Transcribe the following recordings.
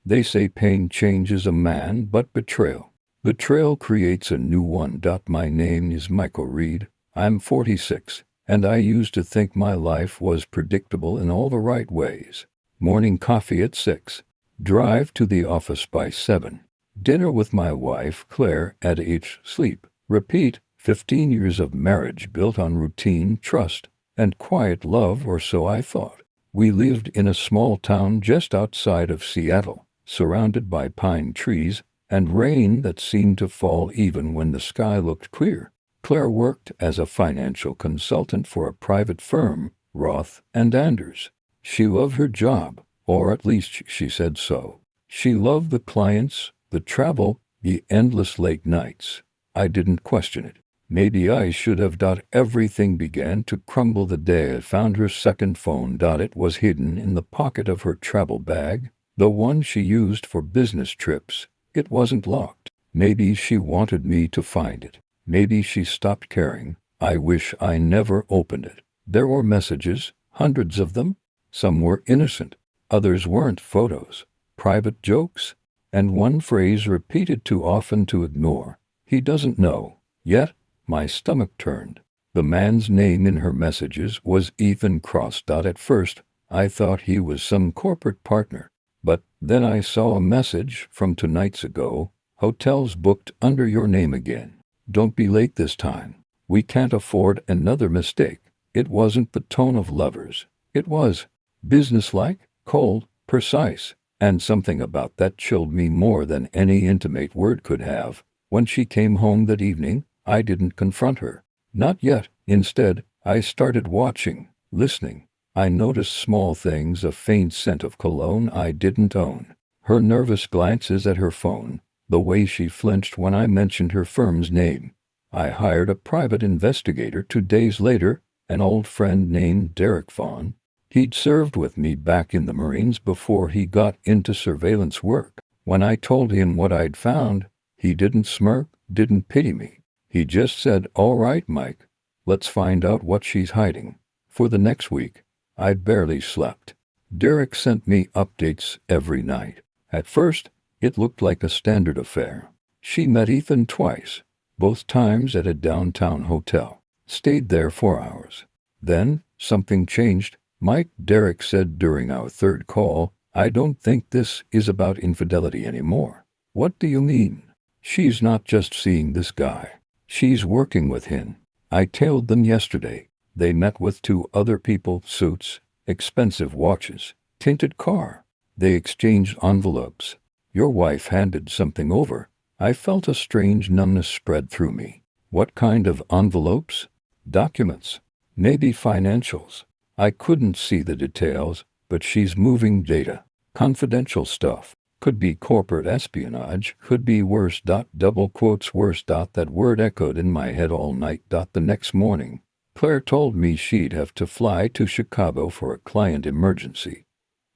They say pain changes a man, but betrayal creates a new one. My name is Michael Reed. I'm 46, and I used to think my life was predictable in all the right ways. Morning coffee at 6. Drive to the office by 7. Dinner with my wife, Claire, at 8. Sleep. Repeat. 15 years of marriage built on routine, trust, and quiet love, or so I thought. We lived in a small town just outside of Seattle, surrounded by pine trees and rain that seemed to fall even when the sky looked clear. Claire worked as a financial consultant for a private firm, Roth and Anders. She loved her job, or at least she said so. She loved the clients, the travel, the endless late nights. I didn't question it. Maybe I should have. Everything began to crumble the day I found her second phone. It was hidden in the pocket of her travel bag, the one she used for business trips. It wasn't locked. Maybe she wanted me to find it. Maybe she stopped caring. I wish I never opened it. There were messages, hundreds of them. Some were innocent. Others weren't. Photos, private jokes, and one phrase repeated too often to ignore. He doesn't know. Yet, my stomach turned. The man's name in her messages was Ethan Cross. At first, I thought he was some corporate partner. But then I saw a message from 2 nights ago. Hotels booked under your name again. Don't be late this time. We can't afford another mistake. It wasn't the tone of lovers. It was businesslike, cold, precise, and something about that chilled me more than any intimate word could have. When she came home that evening, I didn't confront her. Not yet. Instead, I started watching, listening. I noticed small things, a faint scent of cologne I didn't own, her nervous glances at her phone, the way she flinched when I mentioned her firm's name. I hired a private investigator 2 days later, an old friend named Derek Vaughn. He'd served with me back in the Marines before he got into surveillance work. When I told him what I'd found, he didn't smirk, didn't pity me. He just said, "All right, Mike, let's find out what she's hiding." For the next week, I barely slept. Derek sent me updates every night. At first, it looked like a standard affair. She met Ethan twice, both times at a downtown hotel. Stayed there 4 hours. Then, something changed. "Mike," Derek said during our third call, "I don't think this is about infidelity anymore." "What do you mean?" "She's not just seeing this guy. She's working with him. I tailed them yesterday. They met with 2 other people, suits, expensive watches, tinted car. They exchanged envelopes. Your wife handed something over." I felt a strange numbness spread through me. What kind of envelopes? Documents. Maybe financials. I couldn't see the details, but she's moving data. Confidential stuff. Could be corporate espionage, could be worse. Double quotes worse. That word echoed in my head all night. The next morning, Claire told me she'd have to fly to Chicago for a client emergency.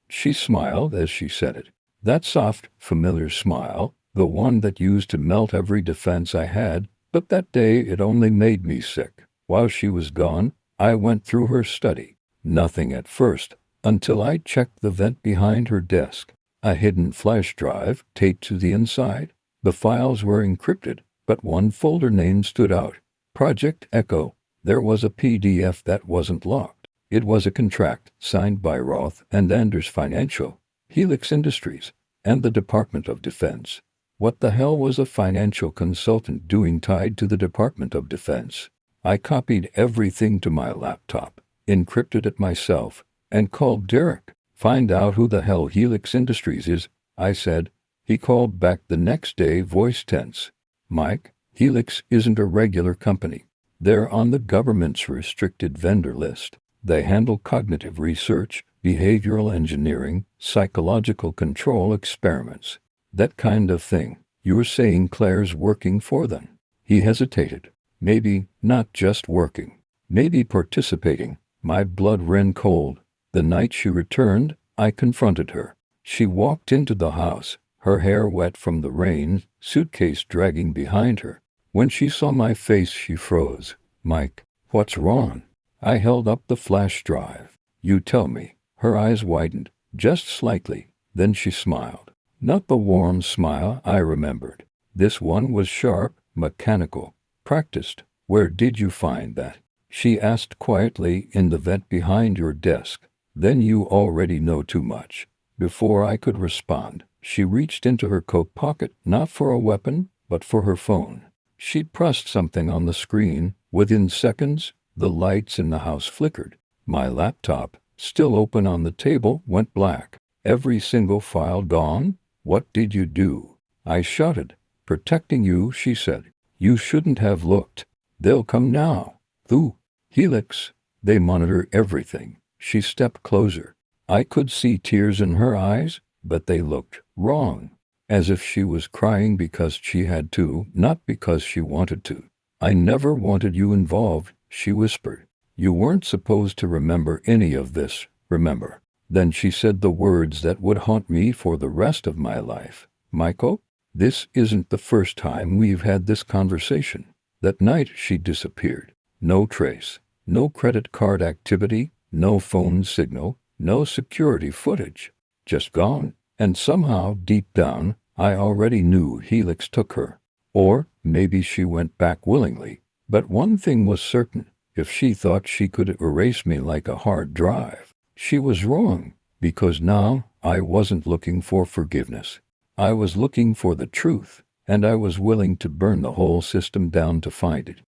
She smiled as she said it. That soft, familiar smile, the one that used to melt every defense I had, but that day it only made me sick. While she was gone, I went through her study. Nothing at first, until I checked the vent behind her desk. A hidden flash drive taped to the inside. The files were encrypted, but one folder name stood out. Project Echo. There was a PDF that wasn't locked. It was a contract signed by Roth and Anders Financial, Helix Industries, and the Department of Defense. What the hell was a financial consultant doing tied to the Department of Defense? I copied everything to my laptop, encrypted it myself, and called Derek. "Find out who the hell Helix Industries is," I said. He called back the next day, voice tense. "Mike, Helix isn't a regular company. They're on the government's restricted vendor list. They handle cognitive research, behavioral engineering, psychological control experiments. That kind of thing." "You're saying Claire's working for them?" He hesitated. "Maybe not just working. Maybe participating." My blood ran cold. The night she returned, I confronted her. She walked into the house, her hair wet from the rain, suitcase dragging behind her. When she saw my face, she froze. "Mike, what's wrong?" I held up the flash drive. "You tell me." Her eyes widened, just slightly. Then she smiled. Not the warm smile I remembered. This one was sharp, mechanical, practiced. Where did you find that? She asked quietly. In the vent behind your desk. Then you already know too much. Before I could respond, she reached into her coat pocket, not for a weapon, but for her phone. She pressed something on the screen. Within seconds, the lights in the house flickered. My laptop, still open on the table, went black. Every single file gone? What did you do? I shouted. Protecting you, she said. You shouldn't have looked. They'll come now. Through Helix. They monitor everything. She stepped closer. I could see tears in her eyes, but they looked wrong. As if she was crying because she had to, not because she wanted to. I never wanted you involved, she whispered. You weren't supposed to remember any of this, remember? Then she said the words that would haunt me for the rest of my life. Michael, this isn't the first time we've had this conversation. That night she disappeared. No trace. No credit card activity. No phone signal. No security footage. Just gone. And somehow, deep down, I already knew Helix took her. Or maybe she went back willingly. But one thing was certain. If she thought she could erase me like a hard drive, she was wrong. Because now, I wasn't looking for forgiveness. I was looking for the truth, and I was willing to burn the whole system down to find it.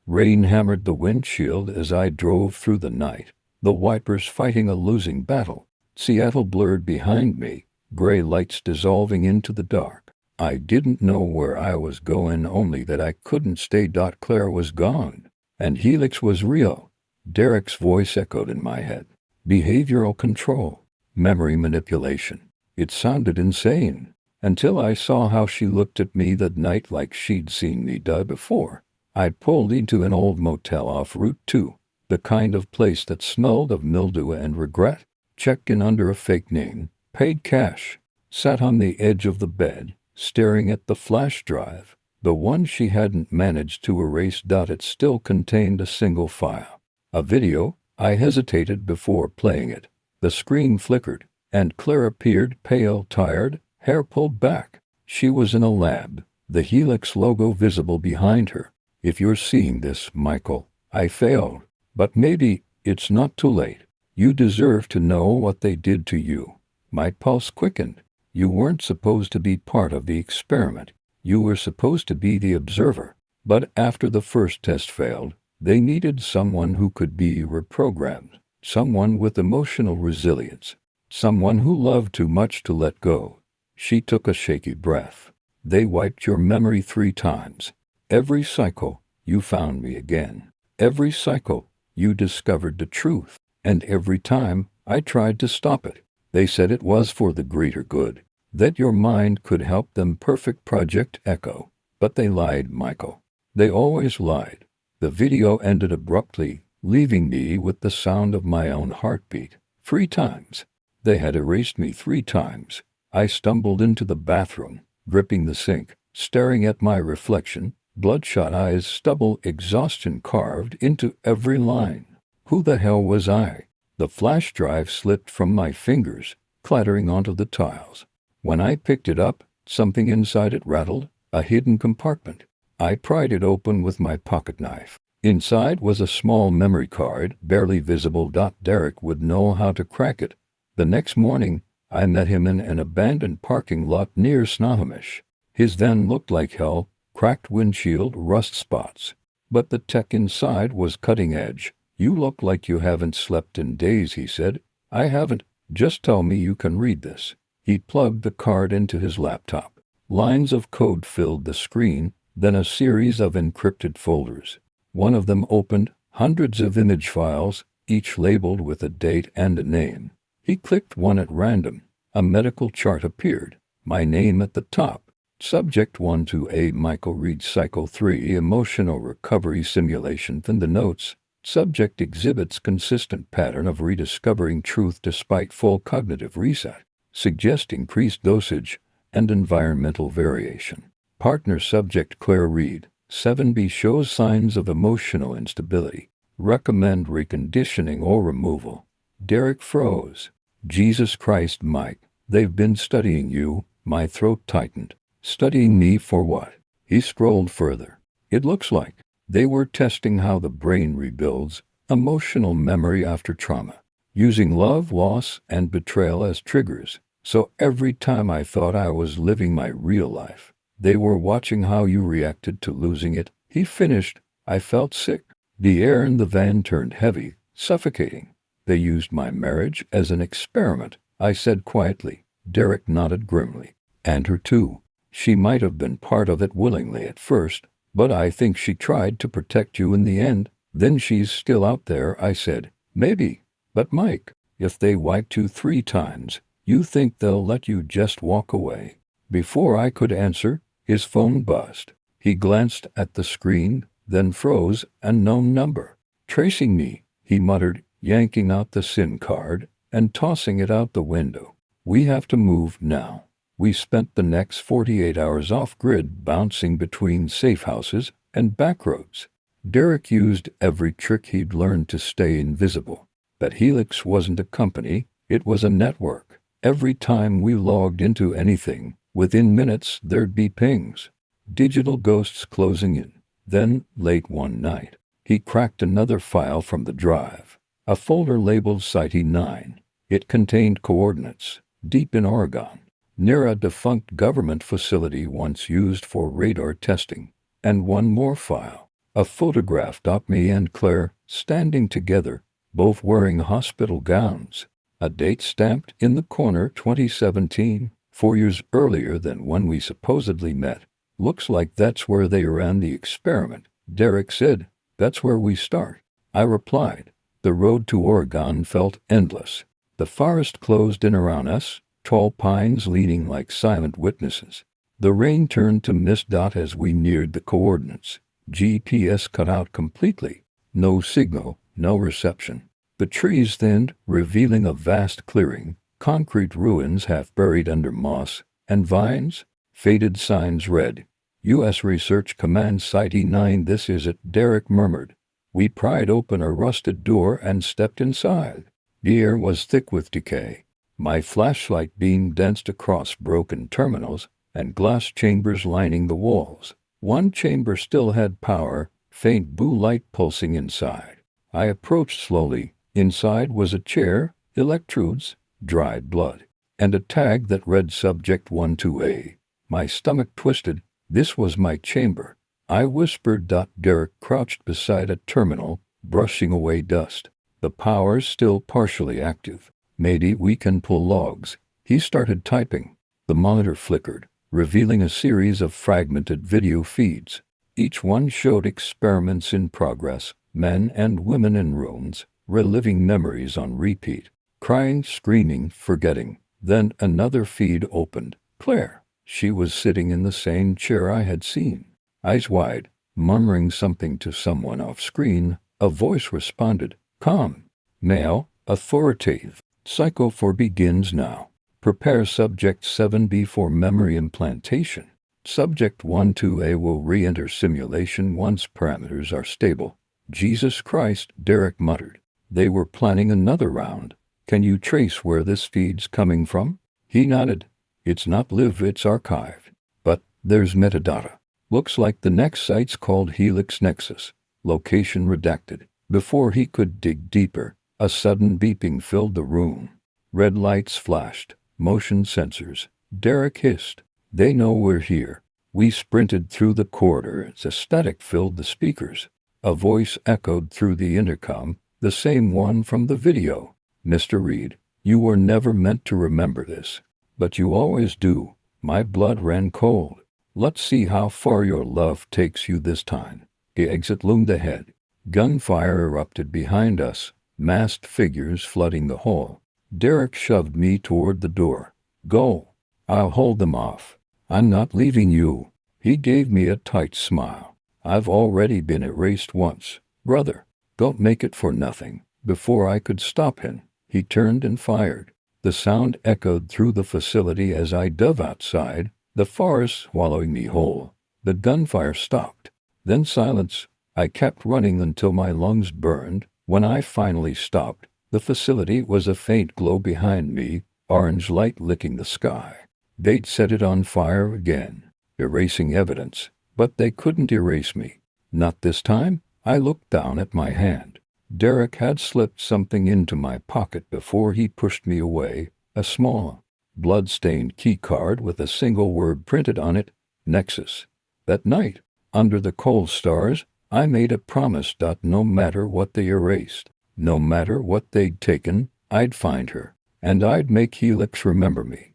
Rain hammered the windshield as I drove through the night, the wipers fighting a losing battle. Seattle blurred behind me, gray lights dissolving into the dark. I didn't know where I was going, only that I couldn't stay. Claire was gone, and Helix was real. Derek's voice echoed in my head. Behavioral control, memory manipulation. It sounded insane, until I saw how she looked at me that night like she'd seen me die before. I pulled into an old motel off Route 2, the kind of place that smelled of mildew and regret. Checked in under a fake name, paid cash, sat on the edge of the bed, staring at the flash drive, the one she hadn't managed to erase. It still contained a single file. A video. I hesitated before playing it. The screen flickered, and Claire appeared, pale, tired, hair pulled back. She was in a lab, the Helix logo visible behind her. If you're seeing this, Michael, I failed. But maybe it's not too late. You deserve to know what they did to you. My pulse quickened. You weren't supposed to be part of the experiment. You were supposed to be the observer. But after the first test failed, they needed someone who could be reprogrammed, someone with emotional resilience, someone who loved too much to let go. She took a shaky breath. They wiped your memory 3 times. Every cycle, you found me again. Every cycle, you discovered the truth. And every time, I tried to stop it. They said it was for the greater good, that your mind could help them. Perfect Project Echo. But they lied, Michael. They always lied. The video ended abruptly, leaving me with the sound of my own heartbeat. 3 times. They had erased me 3 times. I stumbled into the bathroom, gripping the sink, staring at my reflection, bloodshot eyes, stubble, exhaustion carved into every line. Who the hell was I? The flash drive slipped from my fingers, clattering onto the tiles. When I picked it up, something inside it rattled, a hidden compartment. I pried it open with my pocket knife. Inside was a small memory card, barely visible. Derek would know how to crack it. The next morning, I met him in an abandoned parking lot near Snohomish. His van looked like hell, cracked windshield, rust spots. But the tech inside was cutting edge. You look like you haven't slept in days, he said. I haven't. Just tell me you can read this. He plugged the card into his laptop. Lines of code filled the screen, then a series of encrypted folders. One of them opened, hundreds of image files, each labeled with a date and a name. He clicked one at random. A medical chart appeared. My name at the top. Subject 1-A Michael Reed Cycle 3 Emotional Recovery Simulation. Then the notes. Subject exhibits consistent pattern of rediscovering truth despite full cognitive reset. Suggest increased dosage and environmental variation. Partner subject Claire Reed. 7B shows signs of emotional instability. Recommend reconditioning or removal. Derek froze. Jesus Christ, Mike. They've been studying you. My throat tightened. Studying me for what? He scrolled further. It looks like they were testing how the brain rebuilds emotional memory after trauma, using love, loss, and betrayal as triggers. So every time I thought I was living my real life, they were watching how you reacted to losing it. He finished. I felt sick. The air in the van turned heavy, suffocating. They used my marriage as an experiment, I said quietly. Derek nodded grimly. And her too. She might have been part of it willingly at first, but I think she tried to protect you in the end. Then she's still out there, I said. Maybe. But Mike, if they wiped you 3 times, you think they'll let you just walk away? Before I could answer, his phone buzzed. He glanced at the screen, then froze. Unknown number. Tracing me, he muttered, yanking out the SIM card and tossing it out the window. We have to move now. We spent the next 48 hours off-grid bouncing between safe houses and back roads. Derek used every trick he'd learned to stay invisible. But Helix wasn't a company, it was a network. Every time we logged into anything, within minutes there'd be pings. Digital ghosts closing in. Then, late one night, he cracked another file from the drive. A folder labeled Sanity 9. It contained coordinates, deep in Oregon, near a defunct government facility once used for radar testing. And one more file. A photograph of me and Claire standing together, both wearing hospital gowns. A date stamped in the corner, 2017, 4 years earlier than when we supposedly met. Looks like that's where they ran the experiment. Derek said, that's where we start. I replied. The road to Oregon felt endless. The forest closed in around us, tall pines leaning like silent witnesses. The rain turned to mist as we neared the coordinates. GPS cut out completely. No signal, no reception. The trees thinned, revealing a vast clearing, concrete ruins half buried under moss, and vines. Faded signs read, U.S. Research Command Site 9. This is it, Derek murmured. We pried open a rusted door and stepped inside. The air was thick with decay. My flashlight beam danced across broken terminals and glass chambers lining the walls. One chamber still had power, faint blue light pulsing inside. I approached slowly. Inside was a chair, electrodes, dried blood, and a tag that read Subject 12A. My stomach twisted. This was my chamber. I whispered. Derek crouched beside a terminal, brushing away dust. The power's still partially active. Maybe we can pull logs. He started typing. The monitor flickered, revealing a series of fragmented video feeds. Each one showed experiments in progress, men and women in rooms, reliving memories on repeat, crying, screaming, forgetting. Then another feed opened. Claire. She was sitting in the same chair I had seen, eyes wide, murmuring something to someone off screen. A voice responded, calm, male, authoritative. Cycle 4 begins now. Prepare Subject 7B for memory implantation. Subject 12A will re-enter simulation once parameters are stable. Jesus Christ, Derek muttered. They were planning another round. Can you trace where this feed's coming from? He nodded. It's not live, it's archived. But there's metadata. Looks like the next site's called Helix Nexus. Location redacted. Before he could dig deeper, a sudden beeping filled the room. Red lights flashed. Motion sensors. Derek hissed. They know we're here. We sprinted through the corridors. A static filled the speakers. A voice echoed through the intercom, the same one from the video. Mr. Reed, you were never meant to remember this. But you always do. My blood ran cold. Let's see how far your love takes you this time. The exit loomed ahead. Gunfire erupted behind us, masked figures flooding the hall. Derek shoved me toward the door. Go. I'll hold them off. I'm not leaving you. He gave me a tight smile. I've already been erased once. Brother, don't make it for nothing. Before I could stop him, he turned and fired. The sound echoed through the facility as I dove outside, the forest swallowing me whole. The gunfire stopped. Then silence. I kept running until my lungs burned. When I finally stopped, the facility was a faint glow behind me, orange light licking the sky. They'd set it on fire again, erasing evidence, but they couldn't erase me. Not this time. I looked down at my hand. Derek had slipped something into my pocket before he pushed me away, a small, blood-stained key card with a single word printed on it, Nexus. That night, under the cold stars, I made a promise that no matter what they erased, no matter what they'd taken, I'd find her, and I'd make Helix remember me.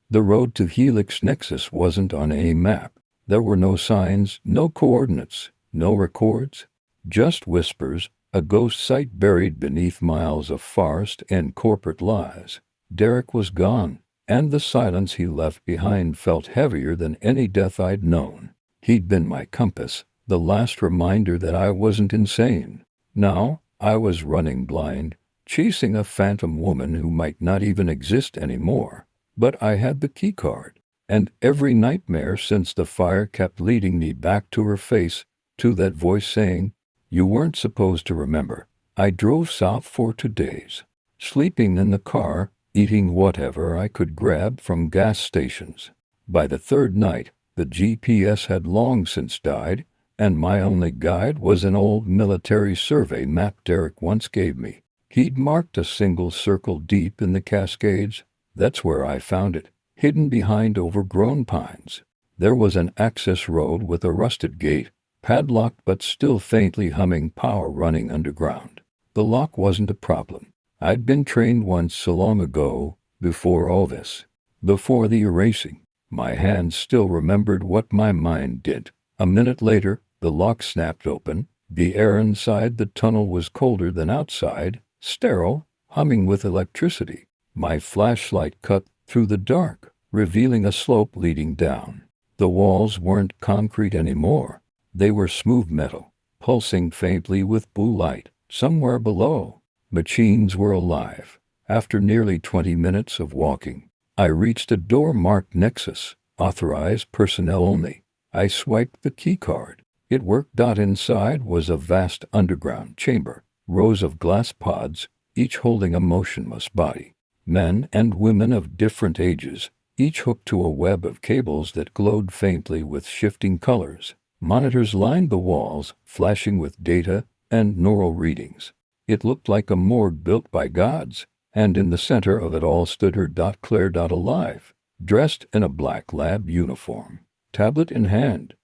The road to Helix Nexus wasn't on a map. There were no signs, no coordinates, no records, just whispers, a ghost site buried beneath miles of forest and corporate lies. Derek was gone, and the silence he left behind felt heavier than any death I'd known. He'd been my compass, the last reminder that I wasn't insane. Now, I was running blind, chasing a phantom woman who might not even exist anymore. But I had the keycard, and every nightmare since the fire kept leading me back to her face, to that voice saying, "You weren't supposed to remember." I drove south for 2 days, sleeping in the car, eating whatever I could grab from gas stations. By the third night, the GPS had long since died, and my only guide was an old military survey map Derek once gave me. He'd marked a single circle deep in the Cascades. That's where I found it, hidden behind overgrown pines. There was an access road with a rusted gate, padlocked but still faintly humming power running underground. The lock wasn't a problem. I'd been trained once so long ago, before all this, before the erasing. My hands still remembered what my mind did. A minute later, the lock snapped open. The air inside the tunnel was colder than outside, sterile, humming with electricity. My flashlight cut through the dark, revealing a slope leading down. The walls weren't concrete anymore. They were smooth metal, pulsing faintly with blue light. Somewhere below, machines were alive. After nearly 20 minutes of walking, I reached a door marked Nexus, authorized personnel only. I swiped the keycard. It worked. Inside was a vast underground chamber, rows of glass pods, each holding a motionless body. Men and women of different ages, each hooked to a web of cables that glowed faintly with shifting colors. Monitors lined the walls, flashing with data and neural readings. It looked like a morgue built by gods, and in the center of it all stood her Claire. Alive, dressed in a black lab uniform, tablet in hand,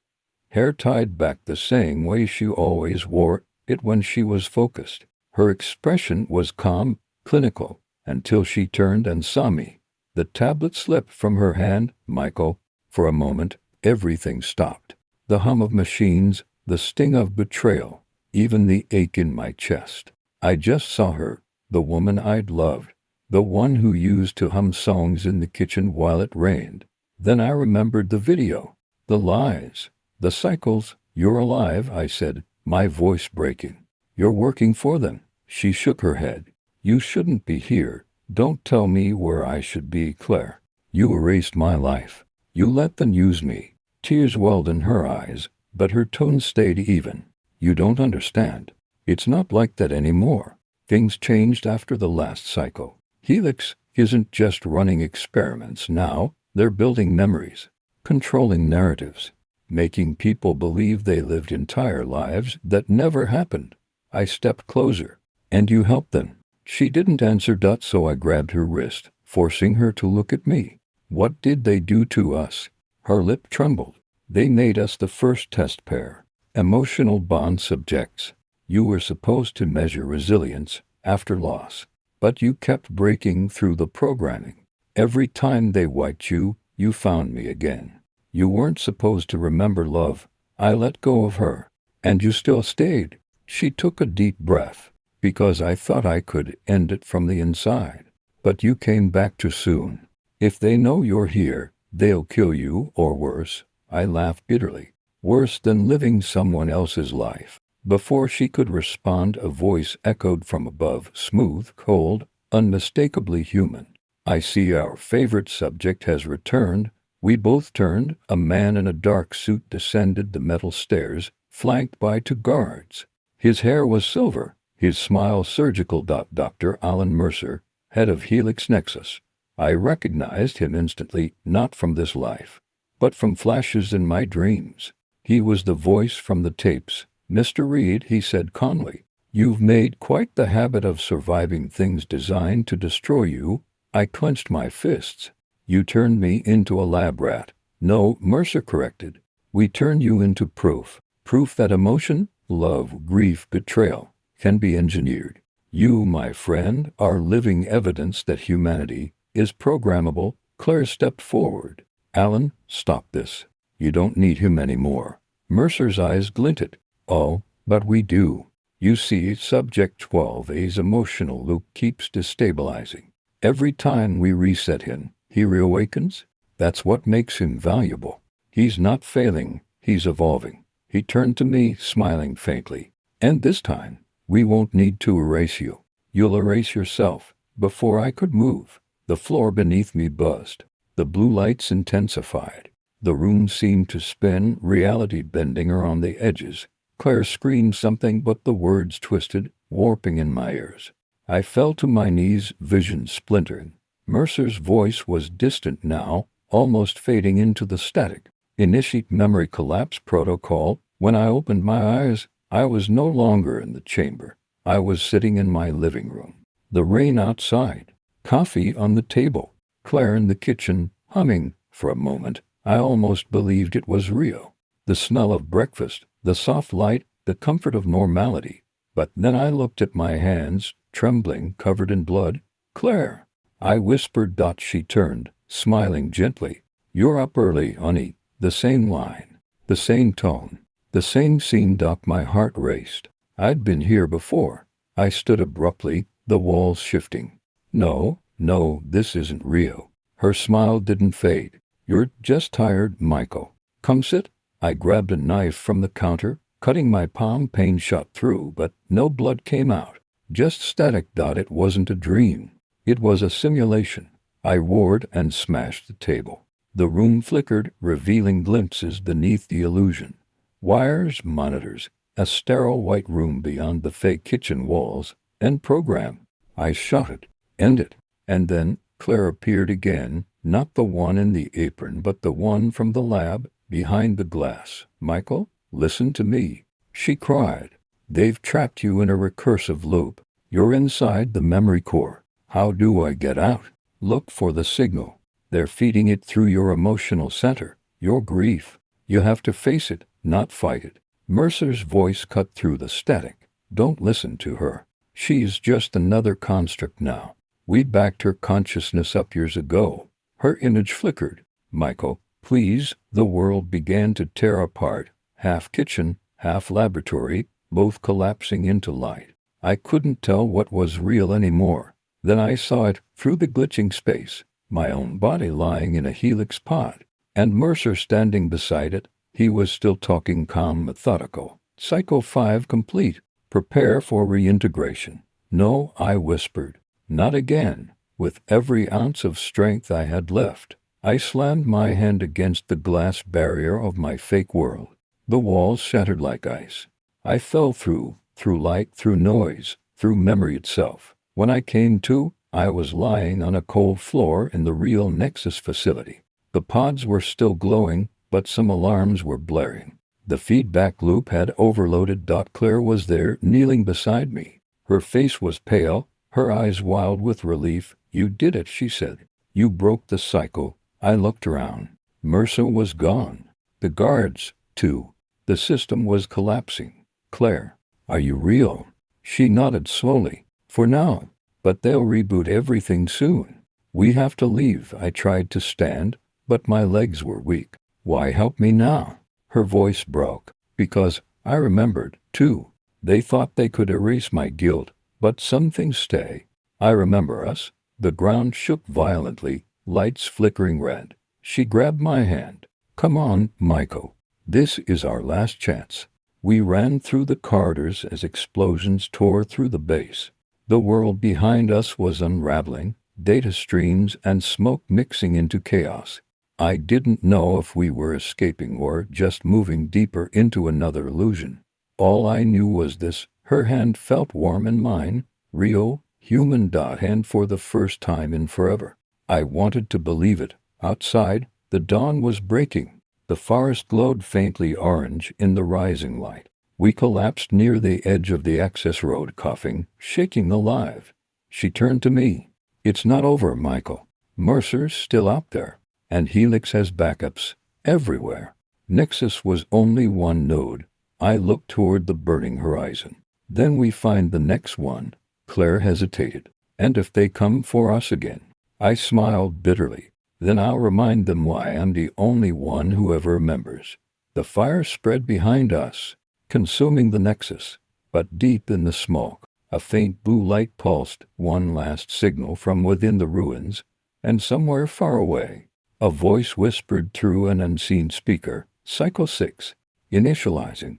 hair tied back the same way she always wore it when she was focused. Her expression was calm, clinical, until she turned and saw me. The tablet slipped from her hand. "Michael." For a moment, everything stopped. The hum of machines, the sting of betrayal, even the ache in my chest. I just saw her, the woman I'd loved, the one who used to hum songs in the kitchen while it rained. Then I remembered the video, the lies, the cycles. "You're alive," I said, my voice breaking. "You're working for them." She shook her head. "You shouldn't be here. Don't tell me where I should be, Claire. You erased my life. You let them use me." Tears welled in her eyes, but her tone stayed even. "You don't understand. It's not like that anymore. Things changed after the last cycle. Helix isn't just running experiments now. They're building memories, controlling narratives, making people believe they lived entire lives that never happened." I stepped closer. "And you helped them?" She didn't answer. So I grabbed her wrist, forcing her to look at me. "What did they do to us?" Her lip trembled. "They made us the first test pair. Emotional bond subjects. You were supposed to measure resilience after loss. But you kept breaking through the programming. Every time they wiped you, you found me again. You weren't supposed to remember love. I let go of her. And you still stayed." She took a deep breath. "Because I thought I could end it from the inside. But you came back too soon. If they know you're here, they'll kill you, or worse." I laughed bitterly. "Worse than living someone else's life." Before she could respond, a voice echoed from above, smooth, cold, unmistakably human. "I see our favorite subject has returned." We both turned. A man in a dark suit descended the metal stairs, flanked by 2 guards. His hair was silver, his smile surgical. Dr. Alan Mercer, head of Helix Nexus. I recognized him instantly, not from this life, but from flashes in my dreams. He was the voice from the tapes. "Mr. Reed," he said calmly, "you've made quite the habit of surviving things designed to destroy you." I clenched my fists. "You turned me into a lab rat." "No," Mercer corrected. "We turned you into proof. Proof that emotion, love, grief, betrayal, can be engineered. You, my friend, are living evidence that humanity is programmable." Claire stepped forward. "Alan, stop this. You don't need him anymore." Mercer's eyes glinted. "Oh, but we do. You see, Subject 12A's emotional loop keeps destabilizing. Every time we reset him, he reawakens. That's what makes him valuable. He's not failing, he's evolving." He turned to me, smiling faintly. "And this time, we won't need to erase you. You'll erase yourself." Before I could move, the floor beneath me buzzed. The blue lights intensified. The room seemed to spin, reality bending around the edges. Claire screamed something, but the words twisted, warping in my ears. I fell to my knees, vision splintering. Mercer's voice was distant now, almost fading into the static. "Initiate memory collapse protocol." When I opened my eyes, I was no longer in the chamber. I was sitting in my living room. The rain outside. Coffee on the table. Claire in the kitchen, humming. For a moment, I almost believed it was real. The smell of breakfast, the soft light, the comfort of normality. But then I looked at my hands, trembling, covered in blood. "Claire," I whispered. She turned, smiling gently. "You're up early, honey." The same line, the same tone, the same scene. My heart raced. I'd been here before. I stood abruptly, the walls shifting. "No, no, this isn't real." Her smile didn't fade. "You're just tired, Michael. Come sit." I grabbed a knife from the counter, cutting my palm. Pain shot through, but no blood came out. Just static. It wasn't a dream. It was a simulation. I roared and smashed the table. The room flickered, revealing glimpses beneath the illusion. Wires, monitors, a sterile white room beyond the fake kitchen walls. End program. I shouted. "End it." And then Claire appeared again, not the one in the apron, but the one from the lab, behind the glass. "Michael, listen to me," she cried. "They've trapped you in a recursive loop. You're inside the memory core. How do I get out? Look for the signal. They're feeding it through your emotional center, your grief. You have to face it, not fight it." Mercer's voice cut through the static. "Don't listen to her. She's just another construct now. We backed her consciousness up years ago." Her image flickered. "Michael, please." The world began to tear apart. Half kitchen, half laboratory, both collapsing into light. I couldn't tell what was real anymore. Then I saw it, through the glitching space. My own body lying in a helix pod. And Mercer standing beside it. He was still talking, calm, methodical. "Cycle 5 complete. Prepare for reintegration." "No," I whispered. "Not again." With every ounce of strength I had left, I slammed my hand against the glass barrier of my fake world. The walls shattered like ice. I fell through light, through noise, through memory itself. When I came to, I was lying on a cold floor in the real Nexus facility. The pods were still glowing, but some alarms were blaring. The feedback loop had overloaded. Claire was there, kneeling beside me. Her face was pale, her eyes wild with relief. "You did it," she said. "You broke the cycle." I looked around. Mercer was gone. The guards, too. The system was collapsing. "Claire, are you real?" She nodded slowly. "For now. But they'll reboot everything soon. We have to leave." I tried to stand, but my legs were weak. "Why help me now?" Her voice broke. "Because," I remembered, too. "They thought they could erase my guilt, but some things stay." I remember us. The ground shook violently, lights flickering red. She grabbed my hand. "Come on, Michael. This is our last chance." We ran through the corridors as explosions tore through the base. The world behind us was unraveling, data streams and smoke mixing into chaos. I didn't know if we were escaping or just moving deeper into another illusion. All I knew was this: her hand felt warm in mine, real, human. And for the first time in forever, I wanted to believe it. Outside, the dawn was breaking. The forest glowed faintly orange in the rising light. We collapsed near the edge of the access road, coughing, shaking alive. She turned to me. It's not over, Michael. Mercer's still out there, and Helix has backups everywhere. Nexus was only one node. I looked toward the burning horizon. Then we find the next one. Claire hesitated. And if they come for us again? I smiled bitterly. Then I'll remind them why I'm the only one who ever remembers. The fire spread behind us, consuming the Nexus. But deep in the smoke, a faint blue light pulsed, one last signal from within the ruins, and somewhere far away, a voice whispered through an unseen speaker, Cycle 6, initializing.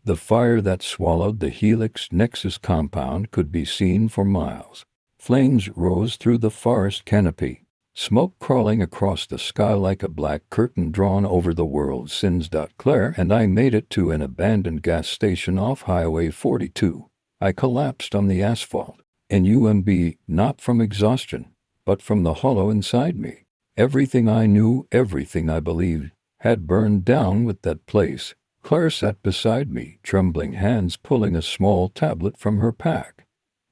The fire that swallowed the Helix Nexus compound could be seen for miles. Flames rose through the forest canopy, smoke crawling across the sky like a black curtain drawn over the world's sins. Claire and I made it to an abandoned gas station off Highway 42. I collapsed on the asphalt, and UMB, not from exhaustion, but from the hollow inside me. Everything I knew, everything I believed, had burned down with that place. Claire sat beside me, trembling hands pulling a small tablet from her pack.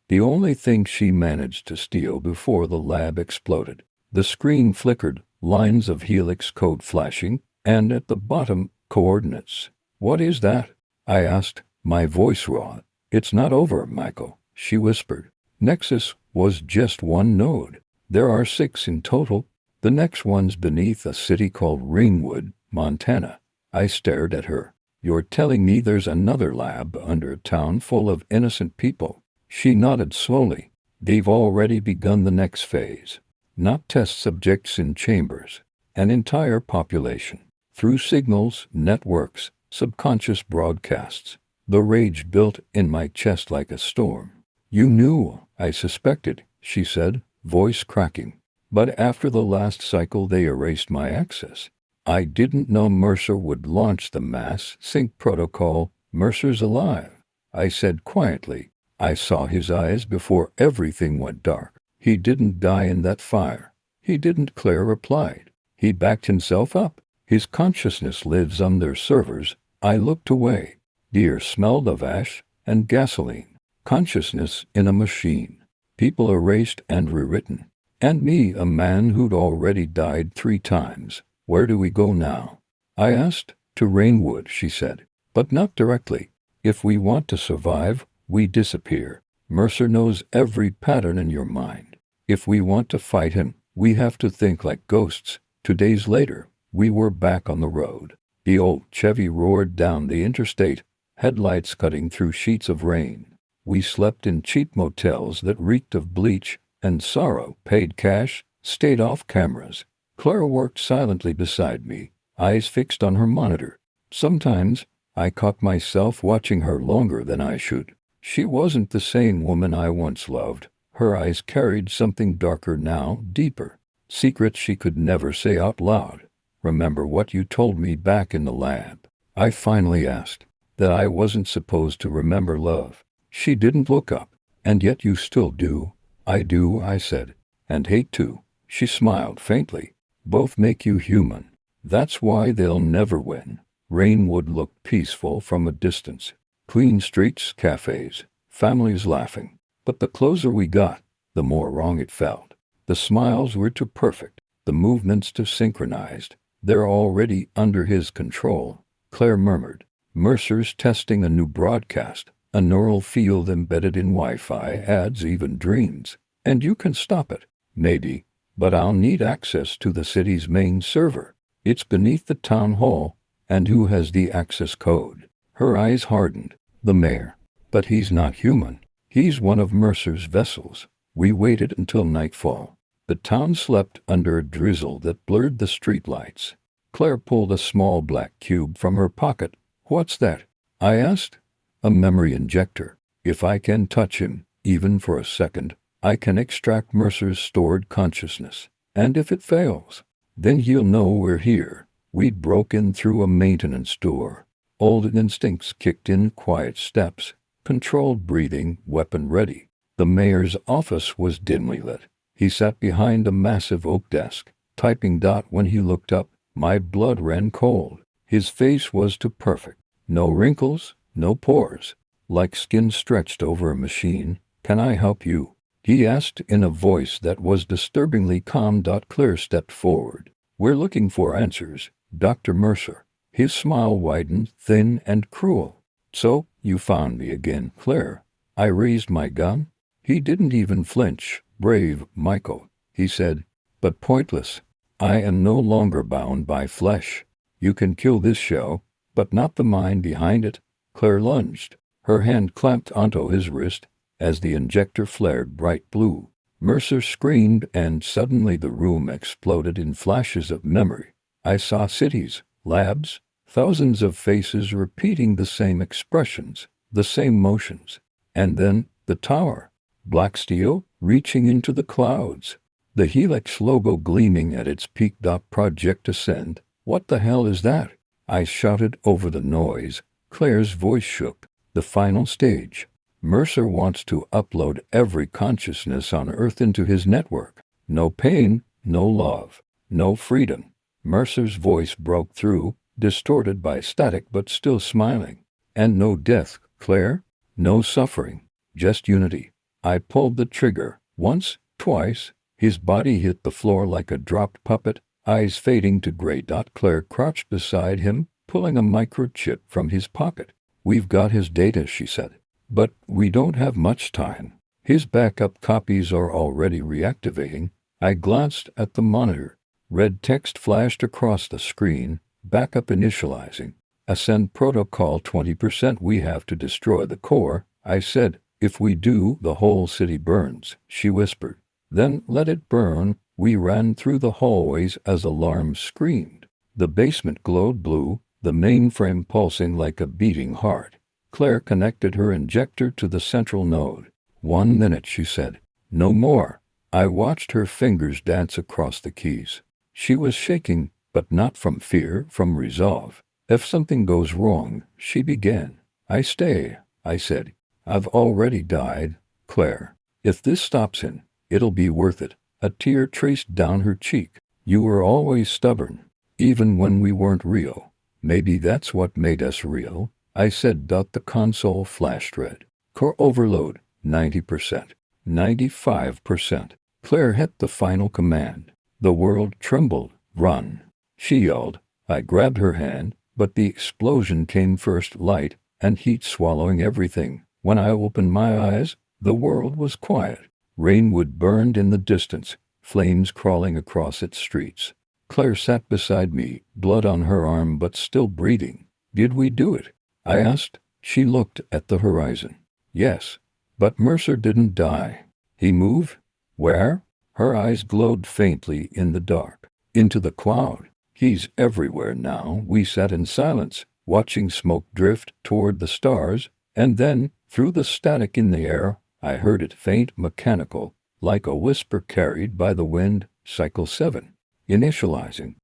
The only thing she managed to steal before the lab exploded. The screen flickered, lines of Helix code flashing, and at the bottom, coordinates. What is that? I asked, my voice raw. It's not over, Michael, she whispered. Nexus was just one node. There are 6 in total. The next one's beneath a city called Ringwood, Montana. I stared at her. You're telling me there's another lab under a town full of innocent people? She nodded slowly. They've already begun the next phase. Not test subjects in chambers. An entire population. Through signals, networks, subconscious broadcasts. The rage built in my chest like a storm. You knew, I suspected, she said, voice cracking. But after the last cycle they erased my access. I didn't know Mercer would launch the mass sync protocol. Mercer's alive, I said quietly. I saw his eyes before everything went dark. He didn't die in that fire. He didn't, Claire replied. He backed himself up. His consciousness lives on their servers. I looked away. The air smelled of ash and gasoline. Consciousness in a machine. People erased and rewritten. And me, a man who'd already died 3 times. Where do we go now? I asked. To Rainwood, she said. But not directly. If we want to survive, we disappear. Mercer knows every pattern in your mind. If we want to fight him, we have to think like ghosts. 2 days later, we were back on the road. The old Chevy roared down the interstate, headlights cutting through sheets of rain. We slept in cheap motels that reeked of bleach and sorrow, paid cash, stayed off cameras. Claire worked silently beside me, eyes fixed on her monitor. Sometimes, I caught myself watching her longer than I should. She wasn't the same woman I once loved. Her eyes carried something darker now, deeper. Secrets she could never say out loud. Remember what you told me back in the lab? I finally asked. That I wasn't supposed to remember love. She didn't look up. And yet you still do. I do, I said. And hate too. She smiled faintly. Both make you human. That's why they'll never win. Rainwood looked peaceful from a distance. Clean streets, cafes, families laughing. But the closer we got, the more wrong it felt. The smiles were too perfect. The movements too synchronized. They're already under his control, Claire murmured. Mercer's testing a new broadcast. A neural field embedded in Wi-Fi adds even dreams. And you can stop it. Maybe. But I'll need access to the city's main server. It's beneath the town hall. And who has the access code? Her eyes hardened. The mayor. But he's not human. He's one of Mercer's vessels. We waited until nightfall. The town slept under a drizzle that blurred the streetlights. Claire pulled a small black cube from her pocket. What's that? I asked. A memory injector. If I can touch him, even for a second, I can extract Mercer's stored consciousness. And if it fails, then he'll know we're here. We'd broken through a maintenance door. Old instincts kicked in, quiet steps, controlled breathing, weapon ready. The mayor's office was dimly lit. He sat behind a massive oak desk, typing. When he looked up, my blood ran cold. His face was too perfect. No wrinkles, no pores. Like skin stretched over a machine. "Can I help you?" he asked in a voice that was disturbingly calm. Claire stepped forward. "We're looking for answers, Dr. Mercer." His smile widened, thin and cruel. "So, you found me again, Claire." I raised my gun. He didn't even flinch. "Brave, Michael," he said, "but pointless. I am no longer bound by flesh. You can kill this shell, but not the mind behind it." Claire lunged. Her hand clamped onto his wrist as the injector flared bright blue. Mercer screamed, and suddenly the room exploded in flashes of memory. I saw cities, labs, thousands of faces repeating the same expressions, the same motions. And then, the tower. Black steel, reaching into the clouds. The Helix logo gleaming at its peak. "Project Ascend. What the hell is that?" I shouted over the noise. Claire's voice shook. "The final stage. Mercer wants to upload every consciousness on Earth into his network. No pain, no love, no freedom." Mercer's voice broke through, distorted by static but still smiling. "And no death, Claire. No suffering. Just unity." I pulled the trigger. Once, twice. His body hit the floor like a dropped puppet, eyes fading to gray. Claire crouched beside him, pulling a microchip from his pocket. "We've got his data," she said. "But we don't have much time. His backup copies are already reactivating." I glanced at the monitor. Red text flashed across the screen. "Backup initializing. Ascend protocol 20%. We have to destroy the core," I said. "If we do, the whole city burns," she whispered. "Then let it burn." We ran through the hallways as alarms screamed. The basement glowed blue, the mainframe pulsing like a beating heart. Claire connected her injector to the central node. "1 minute," she said. "No more." I watched her fingers dance across the keys. She was shaking, but not from fear, from resolve. "If something goes wrong," she began. Stay," I said. "I've already died, Claire. If this stops him, it'll be worth it." A tear traced down her cheek. "You were always stubborn, even when we weren't real. Maybe that's what made us real," I said. The console flashed red. "Core overload, 90%. 95%. Claire hit the final command. The world trembled. "Run," she yelled. I grabbed her hand, but the explosion came first, light and heat swallowing everything. When I opened my eyes, the world was quiet. Rainwood burned in the distance, flames crawling across its streets. Claire sat beside me, blood on her arm but still breathing. "Did we do it?" I asked. She looked at the horizon. "Yes. But Mercer didn't die. He moved." "Where?" Her eyes glowed faintly in the dark. "Into the cloud. He's everywhere now." We sat in silence, watching smoke drift toward the stars, and then, through the static in the air, I heard it, faint, mechanical, like a whisper carried by the wind. Cycle 7. Initializing.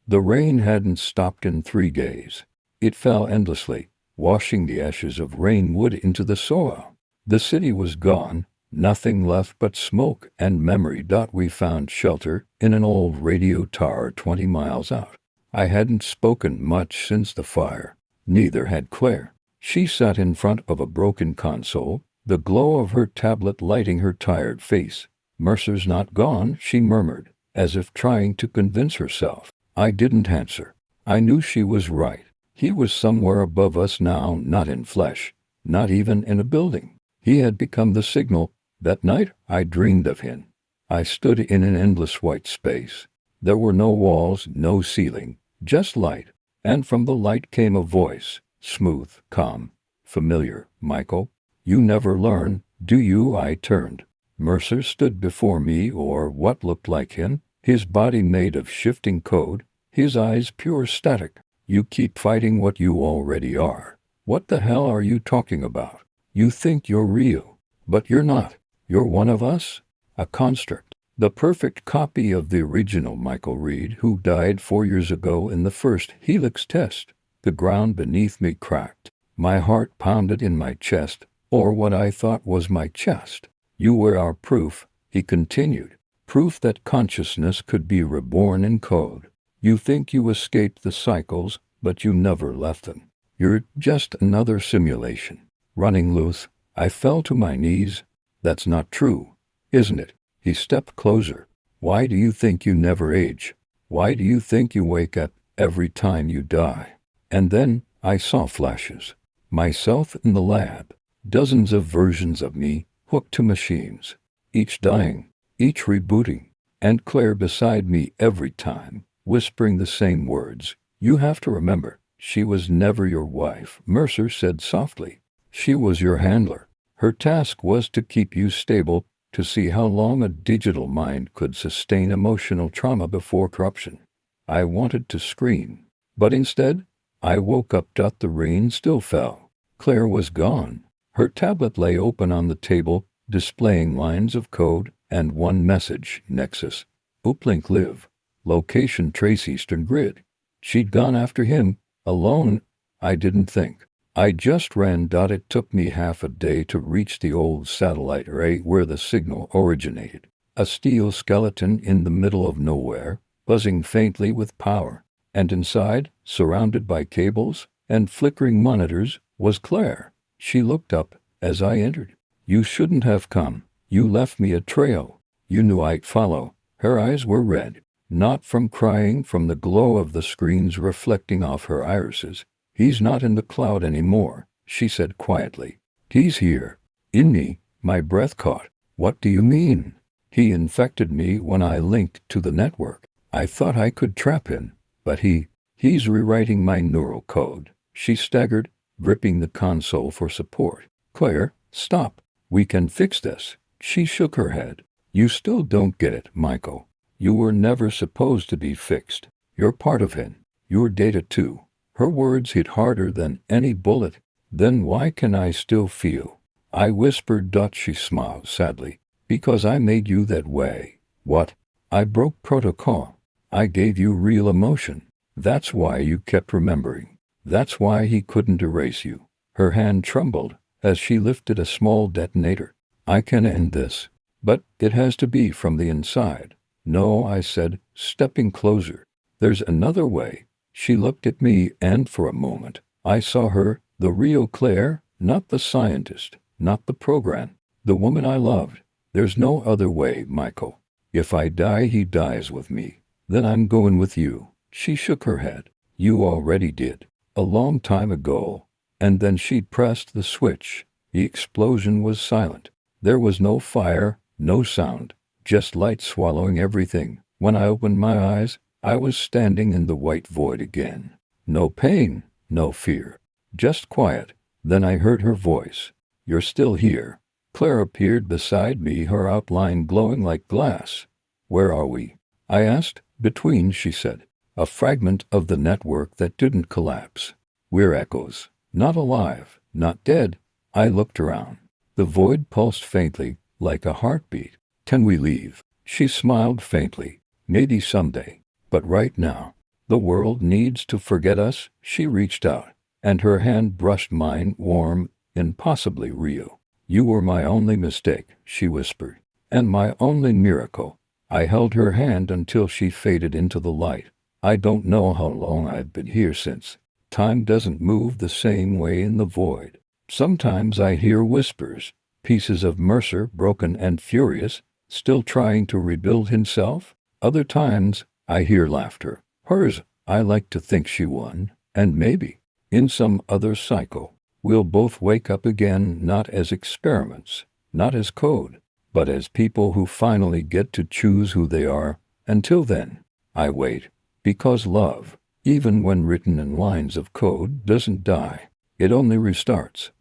The rain hadn't stopped in 3 days. It fell endlessly, washing the ashes of Rainwood into the soil. The city was gone, nothing left but smoke and memory. We found shelter in an old radio tower 20 miles out. I hadn't spoken much since the fire. Neither had Claire. She sat in front of a broken console, the glow of her tablet lighting her tired face. "Mercer's not gone," she murmured, as if trying to convince herself. I didn't answer. I knew she was right. He was somewhere above us now, not in flesh, not even in a building. He had become the signal. That night, I dreamed of him. I stood in an endless white space. There were no walls, no ceiling, just light. And from the light came a voice, smooth, calm, familiar. "Michael, you never learn, do you?" I turned. Mercer stood before me, or what looked like him, his body made of shifting code, his eyes pure static. "You keep fighting what you already are." "What the hell are you talking about? You think you're real, but you're not. You're one of us, a construct, the perfect copy of the original Michael Reed who died 4 years ago in the first Helix test." The ground beneath me cracked. My heart pounded in my chest, or what I thought was my chest. "You were our proof," he continued. Proof that consciousness could be reborn in code. You think you escaped the cycles, but you never left them. You're just another simulation. Running loose, I fell to my knees. That's not true, isn't it? He stepped closer. Why do you think you never age? Why do you think you wake up every time you die? And then I saw flashes. Myself in the lab. Dozens of versions of me, hooked to machines. Each dying, each rebooting. And Claire beside me every time, whispering the same words. You have to remember, she was never your wife, Mercer said softly. She was your handler. Her task was to keep you stable, to see how long a digital mind could sustain emotional trauma before corruption. I wanted to scream, but instead, I woke up. The rain still fell. Claire was gone. Her tablet lay open on the table, displaying lines of code and one message, Nexus. Uplink live. Location trace Eastern Grid. She'd gone after him, alone. I didn't think. I just ran. It took me half a day to reach the old satellite array where the signal originated. A steel skeleton in the middle of nowhere, buzzing faintly with power. And inside, surrounded by cables and flickering monitors, was Claire. She looked up as I entered. You shouldn't have come. You left me a trail. You knew I'd follow. Her eyes were red, not from crying, from the glow of the screens reflecting off her irises. He's not in the cloud anymore, she said quietly. He's here. In me. My breath caught. What do you mean? He infected me when I linked to the network. I thought I could trap him, but he's rewriting my neural code. She staggered, gripping the console for support. Claire, stop. We can fix this. She shook her head. You still don't get it, Michael. You were never supposed to be fixed. You're part of him. You're data too. Her words hit harder than any bullet. Then why can I still feel? I whispered. She smiled sadly. Because I made you that way. What? I broke protocol. I gave you real emotion. That's why you kept remembering. That's why he couldn't erase you. Her hand trembled as she lifted a small detonator. I can end this. But it has to be from the inside. No, I said, stepping closer. There's another way. She looked at me, and for a moment, I saw her, the real Claire, not the scientist, not the program, the woman I loved. There's no other way, Michael. If I die, he dies with me. Then I'm going with you. She shook her head. You already did. A long time ago. And then she pressed the switch. The explosion was silent. There was no fire, no sound, just light swallowing everything. When I opened my eyes, I was standing in the white void again. No pain, no fear, just quiet. Then I heard her voice. You're still here. Claire appeared beside me, her outline glowing like glass. Where are we? I asked. Between, she said. A fragment of the network that didn't collapse. We're echoes. Not alive, not dead. I looked around. The void pulsed faintly, like a heartbeat. Can we leave? She smiled faintly. Maybe someday. But right now, the world needs to forget us. She reached out, and her hand brushed mine, warm, impossibly real. You were my only mistake, she whispered, and my only miracle. I held her hand until she faded into the light. I don't know how long I've been here since. Time doesn't move the same way in the void. Sometimes I hear whispers, pieces of Mercer, broken and furious, still trying to rebuild himself. Other times, I hear laughter. Hers. I like to think she won, and maybe, in some other cycle, we'll both wake up again, not as experiments, not as code, but as people who finally get to choose who they are. Until then, I wait, because love, even when written in lines of code, doesn't die. It only restarts.